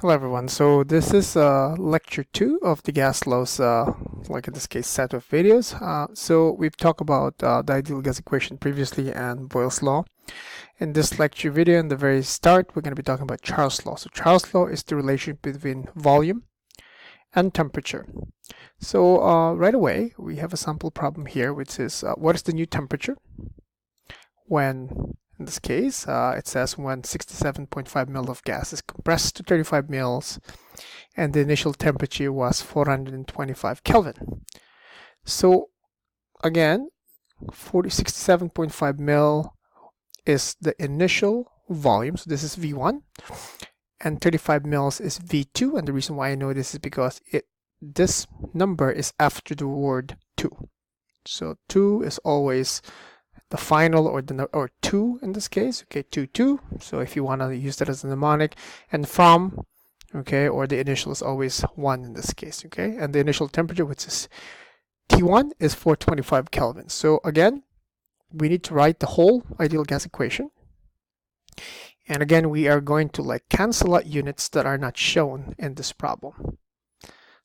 Hello everyone, so this is lecture 2 of the gas laws, like in this case set of videos. So we've talked about the ideal gas equation previously and Boyle's law. In this lecture video, in the very start, we're going to be talking about Charles' law. So Charles' law is the relation between volume and temperature. So right away, we have a sample problem here, which is what is the new temperature when, in this case, it says when 67.5 ml of gas is compressed to 35 mL and the initial temperature was 425 Kelvin. So again, 67.5 ml is the initial volume, so this is V1, and 35 mL is V2, and the reason why I know this is because this number is after the word 2. So 2 is always the final, or 2 in this case, okay, 2, 2. So if you want to use that as a mnemonic, and from, okay, or the initial is always 1 in this case, okay, and the initial temperature, which is T1, is 425 Kelvin. So again, we need to write the whole ideal gas equation. And again, we are going to cancel out units that are not shown in this problem.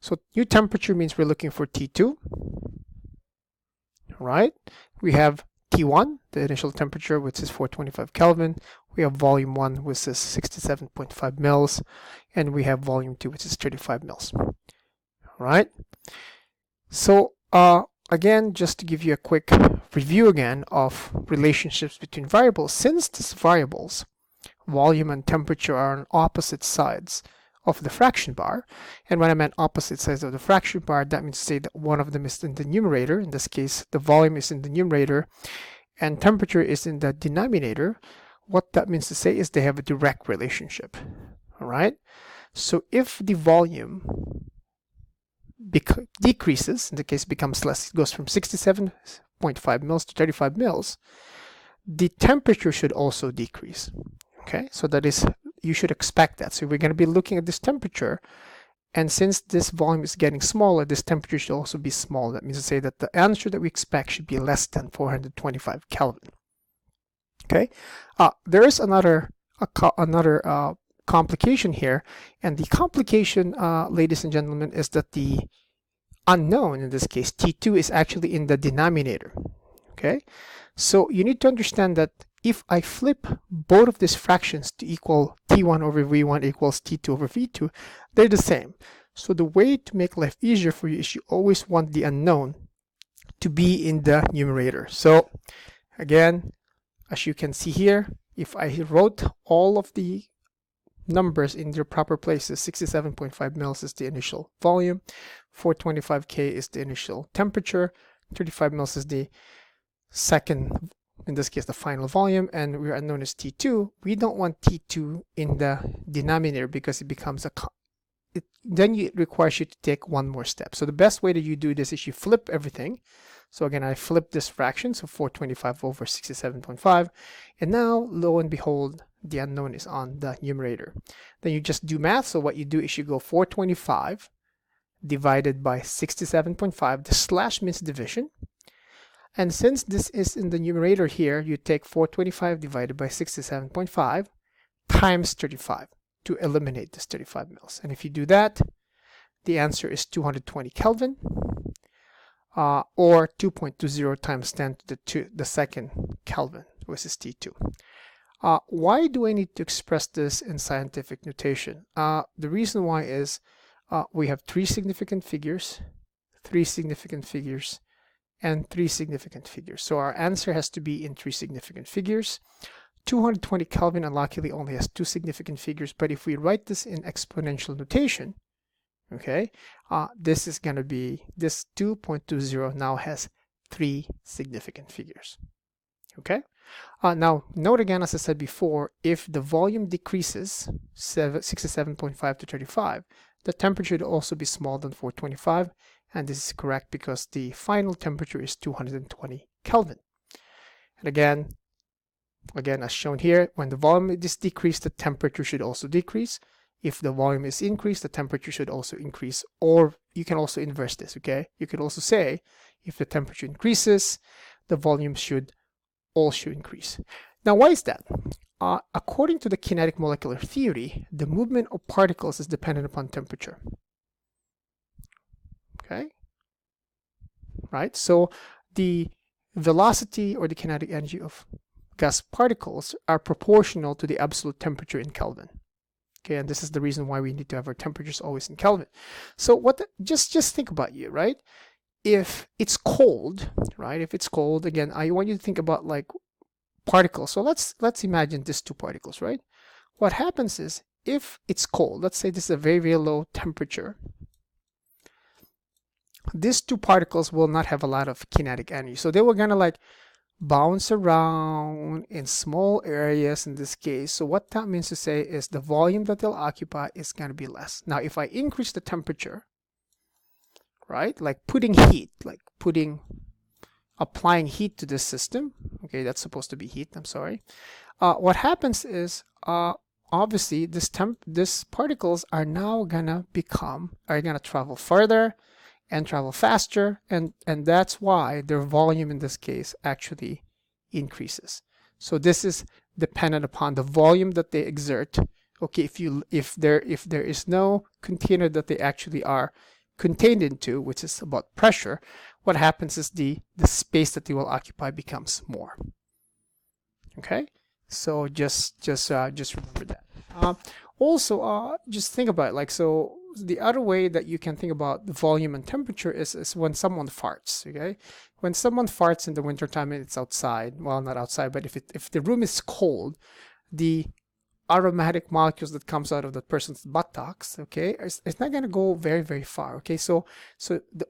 So new temperature means we're looking for T2, right? We have T1, the initial temperature, which is 425 Kelvin. We have volume 1, which is 67.5 mils, and we have volume 2, which is 35 mils. All right. So again, just to give you a quick review again of relationships between variables, since these variables, volume and temperature, are on opposite sides of the fraction bar, and when I meant opposite sides of the fraction bar, that means to say that one of them is in the numerator. In this case, the volume is in the numerator and temperature is in the denominator. What that means to say is they have a direct relationship. All right. So if the volume decreases, in the case becomes less, it goes from 67.5 mils to 35 mils, the temperature should also decrease. Okay, so that is, you should expect that. So we're going to be looking at this temperature, and since this volume is getting smaller, this temperature should also be small. That means to say that the answer that we expect should be less than 425 Kelvin. Okay, there is another complication here, and the complication, ladies and gentlemen, is that the unknown, in this case T2, is actually in the denominator. Okay, so you need to understand that if I flip both of these fractions to equal T1 over V1 equals T2 over V2, they're the same. So the way to make life easier for you is you always want the unknown to be in the numerator. So again, as you can see here, if I wrote all of the numbers in their proper places, 67.5 mils is the initial volume, 425 K is the initial temperature, 35 mils is the second, in this case the final volume, and we are known as T2. We don't want T2 in the denominator because it becomes then it requires you to take one more step. So the best way that you do this is you flip everything. So again, I flip this fraction, so 425 over 67.5, and now lo and behold, the unknown is on the numerator. Then you just do math. So what you do is you go 425 divided by 67.5. The slash means division. And since this is in the numerator here, you take 425 divided by 67.5 times 35 to eliminate this 35 mils. And if you do that, the answer is 220 Kelvin, or 2.20 times 10 to the second Kelvin, which is T2. Why do I need to express this in scientific notation? The reason why is we have 3 significant figures, 3 significant figures, and 3 significant figures. So our answer has to be in 3 significant figures. 220 Kelvin unluckily only has 2 significant figures, but if we write this in exponential notation, okay, this is going to be, this 2.20 now has 3 significant figures. Okay, now note again, as I said before, if the volume decreases 67.5 to 35, the temperature should also be smaller than 425, and this is correct because the final temperature is 220 Kelvin. And again, as shown here, when the volume is decreased, the temperature should also decrease. If the volume is increased, the temperature should also increase. Or you can also inverse this, okay? You could also say, if the temperature increases, the volume should also increase. Now, why is that? according to the kinetic molecular theory, the movement of particles is dependent upon temperature. Okay, right? So the velocity or the kinetic energy of gas particles are proportional to the absolute temperature in Kelvin. Okay, and this is the reason why we need to have our temperatures always in Kelvin. So just think about you, right? If it's cold, right? If it's cold, again, I want you to think about like particles. So let's imagine these two particles, right? What happens is if it's cold, let's say this is a very, very low temperature, these two particles will not have a lot of kinetic energy. So they were gonna like bounce around in small areas in this case. So what that means to say is the volume that they'll occupy is gonna be less. Now, if I increase the temperature, right, like putting heat, like applying heat to this system, okay, that's supposed to be heat, I'm sorry. What happens is, obviously, these particles are now gonna travel further and travel faster, and that's why their volume in this case actually increases. So this is dependent upon the volume that they exert. Okay, if there is no container that they actually are contained into, which is about pressure, what happens is the space that they will occupy becomes more. Okay, so just remember that. Also, just think about it, like, so the other way that you can think about the volume and temperature is when someone farts. Okay, when someone farts in the wintertime and it's outside, well, not outside, but if the room is cold, the aromatic molecules that comes out of the person's buttocks, okay, it's not going to go very, very far. Okay, so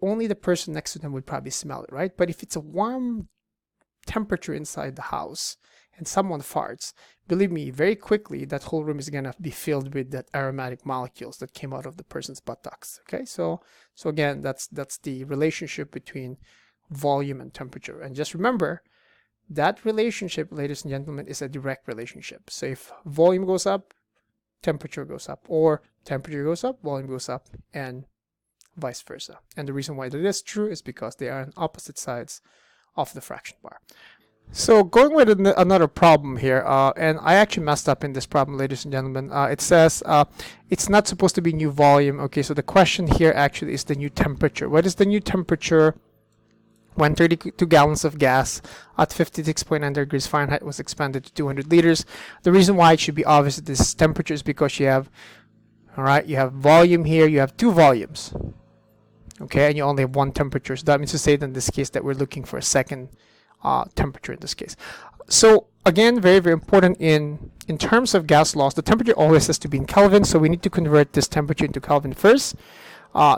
only the person next to them would probably smell it, right? But if it's a warm temperature inside the house and someone farts, believe me, very quickly that whole room is going to be filled with that aromatic molecules that came out of the person's buttocks. Okay, so again, that's the relationship between volume and temperature. And just remember, that relationship, ladies and gentlemen, is a direct relationship. So if volume goes up, temperature goes up, or temperature goes up, volume goes up, and vice versa. And the reason why that is true is because they are on opposite sides of the fraction bar. So going with another problem here, and I actually messed up in this problem, ladies and gentlemen. It says it's not supposed to be new volume. Okay, so the question here actually is the new temperature. What is the new temperature when 32 gallons of gas at 56.9 degrees Fahrenheit was expanded to 200 liters? The reason why it should be obvious that this temperature is because you have, all right, you have volume here, you have two volumes, okay, and you only have one temperature. So that means to say that in this case that we're looking for a second temperature in this case. So again, very, very important in terms of gas laws, the temperature always has to be in Kelvin, so we need to convert this temperature into Kelvin first.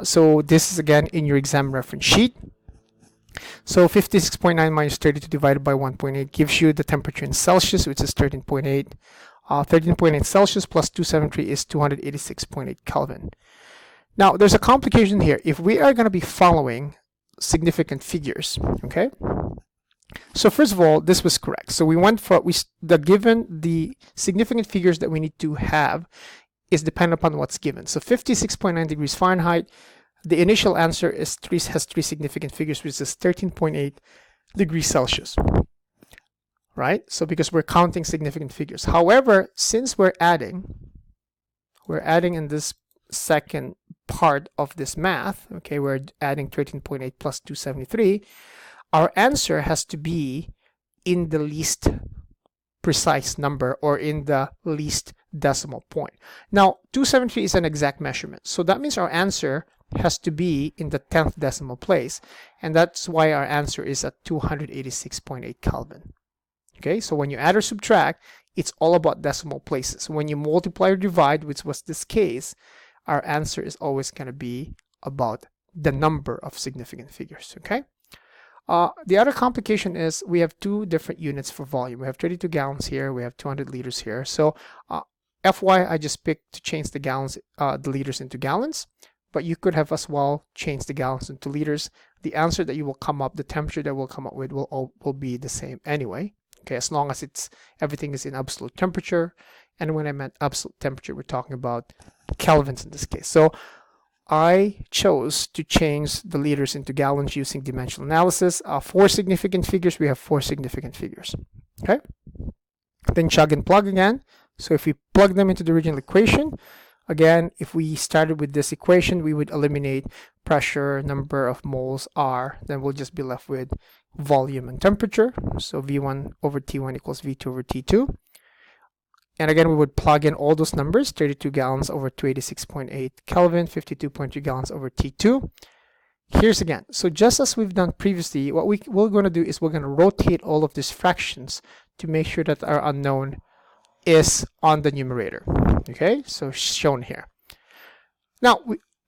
So this is again in your exam reference sheet. So 56.9 minus 32 divided by 1.8 gives you the temperature in Celsius, which is 13.8. 13.8 Celsius plus 273 is 286.8 Kelvin. Now, there's a complication here. If we are going to be following significant figures, okay? So first of all, this was correct. So we went for, given the significant figures that we need to have is dependent upon what's given. So 56.9 degrees Fahrenheit, the initial answer has three significant figures, which is 13.8 degrees Celsius, right? So because we're counting significant figures. However, since we're adding in this second part of this math, okay, we're adding 13.8 plus 273, our answer has to be in the least precise number or in the least decimal point. Now, 273 is an exact measurement. So that means our answer has to be in the 10th decimal place, and that's why our answer is at 286.8 Kelvin. Okay, so when you add or subtract, it's all about decimal places. When you multiply or divide, which was this case, our answer is always going to be about the number of significant figures. Okay. The other complication is we have two different units for volume. We have 32 gallons here, we have 200 liters here. So FY, I just picked to change the gallons, the liters into gallons, but you could have as well change the gallons into liters. The answer that you will come up, the temperature that will come up with will be the same anyway. Okay, as long as everything is in absolute temperature. And when I meant absolute temperature, we're talking about kelvins in this case. So I chose to change the liters into gallons using dimensional analysis. 4 significant figures, we have 4 significant figures. Okay. then chug and plug again. So if we plug them into the original equation, again, if we started with this equation, we would eliminate pressure, number of moles, R, then we'll just be left with volume and temperature. So V1 over T1 equals V2 over T2. And again, we would plug in all those numbers, 32 gallons over 286.8 Kelvin, 52.3 gallons over T2. Here's again. So just as we've done previously, what we're going to do is we're going to rotate all of these fractions to make sure that our unknown is on the numerator. Okay, so shown here. Now,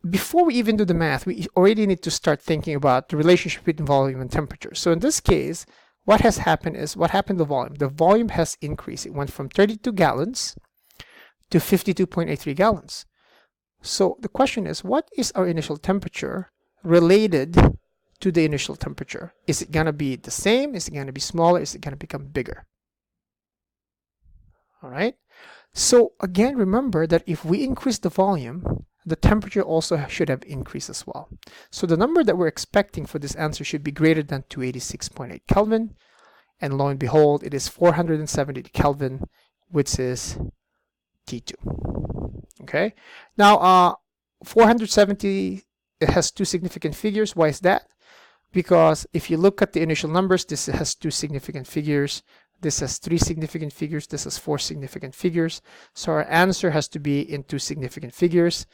before we even do the math, we already need to start thinking about the relationship between volume and temperature. So in this case, what has happened is, what happened to the volume? The volume has increased. It went from 32 gallons to 52.83 gallons. So the question is, what is our initial temperature related to the initial temperature? Is it going to be the same? Is it going to be smaller? Is it going to become bigger? All right. So again, remember that if we increase the volume, the temperature also should have increased as well. So the number that we're expecting for this answer should be greater than 286.8 Kelvin. And lo and behold, it is 470 Kelvin, which is T2. Okay. Now, 470, it has two significant figures. Why is that? Because if you look at the initial numbers, this has two significant figures. This has three significant figures. This has four significant figures. So our answer has to be in two significant figures.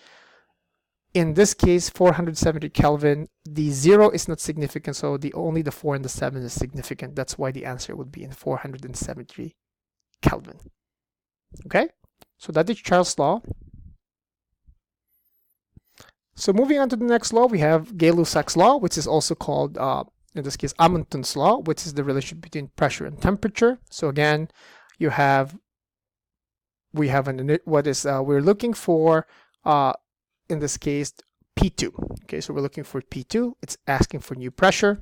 In this case, 470 Kelvin, the 0 is not significant, so only the 4 and the 7 is significant. That's why the answer would be in 473 Kelvin. Okay, so that is Charles' law. So moving on to the next law, we have Gay-Lussac's law, which is also called, in this case, Amundsen's law, which is the relationship between pressure and temperature. So again, we're looking for, in this case, P2. Okay, so we're looking for P2. It's asking for new pressure.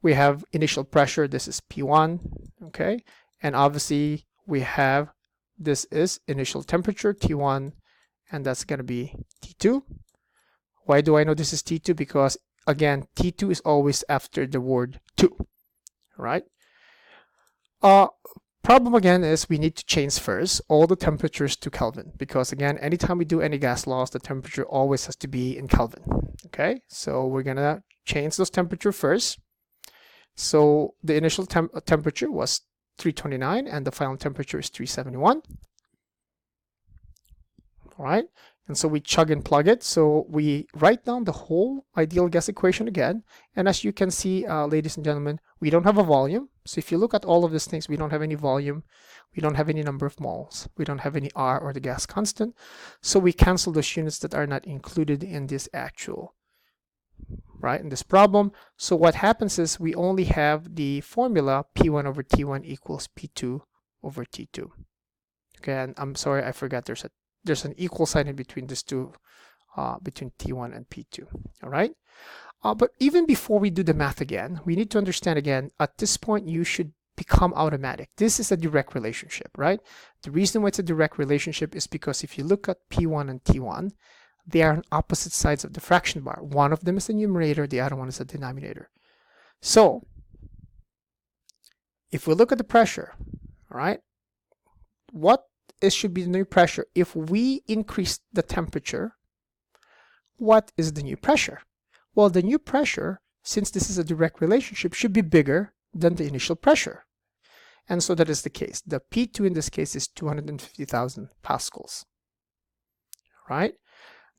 We have initial pressure. This is P1. Okay, and obviously we have, this is initial temperature, T1, and that's going to be T2. Why do I know this is T2? Because again, T2 is always after the word 2, right? Problem again is we need to change first all the temperatures to Kelvin, because again, anytime we do any gas laws, the temperature always has to be in Kelvin. Okay, so we're gonna change those temperature first. So the initial temperature was 329 and the final temperature is 371. All right, and so we chug and plug it. So we write down the whole ideal gas equation again. And as you can see, ladies and gentlemen, we don't have a volume. So if you look at all of these things, we don't have any volume. We don't have any number of moles. We don't have any R or the gas constant. So we cancel those units that are not included in this actual, right, in this problem. So what happens is we only have the formula P1 over T1 equals P2 over T2. Okay, and I'm sorry, I forgot there's an equal sign in between these two, between T1 and P2. All right. But even before we do the math again, we need to understand again, at this point, you should become automatic. This is a direct relationship, right? The reason why it's a direct relationship is because if you look at P1 and T1, they are on opposite sides of the fraction bar. One of them is the numerator, the other one is the denominator. So if we look at the pressure, all right, what should be the new pressure? If we increase the temperature, what is the new pressure? Well, the new pressure, since this is a direct relationship, should be bigger than the initial pressure. And so that is the case. The P2 in this case is 250,000 pascals. Right?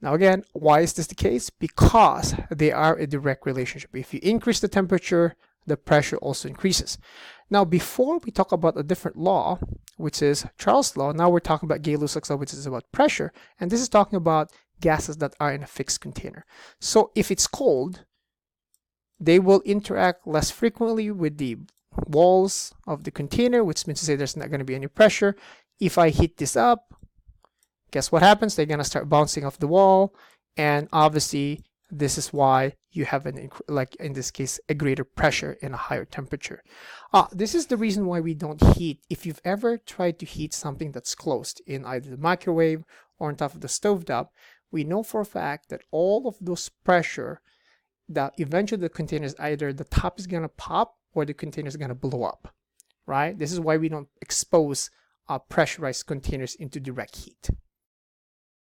Now again, why is this the case? Because they are a direct relationship. If you increase the temperature, the pressure also increases. Now, before we talk about a different law, which is Charles' law, now we're talking about Gay-Lussac's law, which is about pressure. And this is talking about gases that are in a fixed container. So if it's cold, they will interact less frequently with the walls of the container, which means to say there's not going to be any pressure. If I heat this up, guess what happens? They're going to start bouncing off the wall. And obviously, this is why you have like in this case, a greater pressure in a higher temperature. This is the reason why we don't heat. If you've ever tried to heat something that's closed in either the microwave or on top of the stovetop, we know for a fact that all of those pressure, that eventually the container is either the top is going to pop or the container is going to blow up. right? This is why we don't expose pressurized containers into direct heat.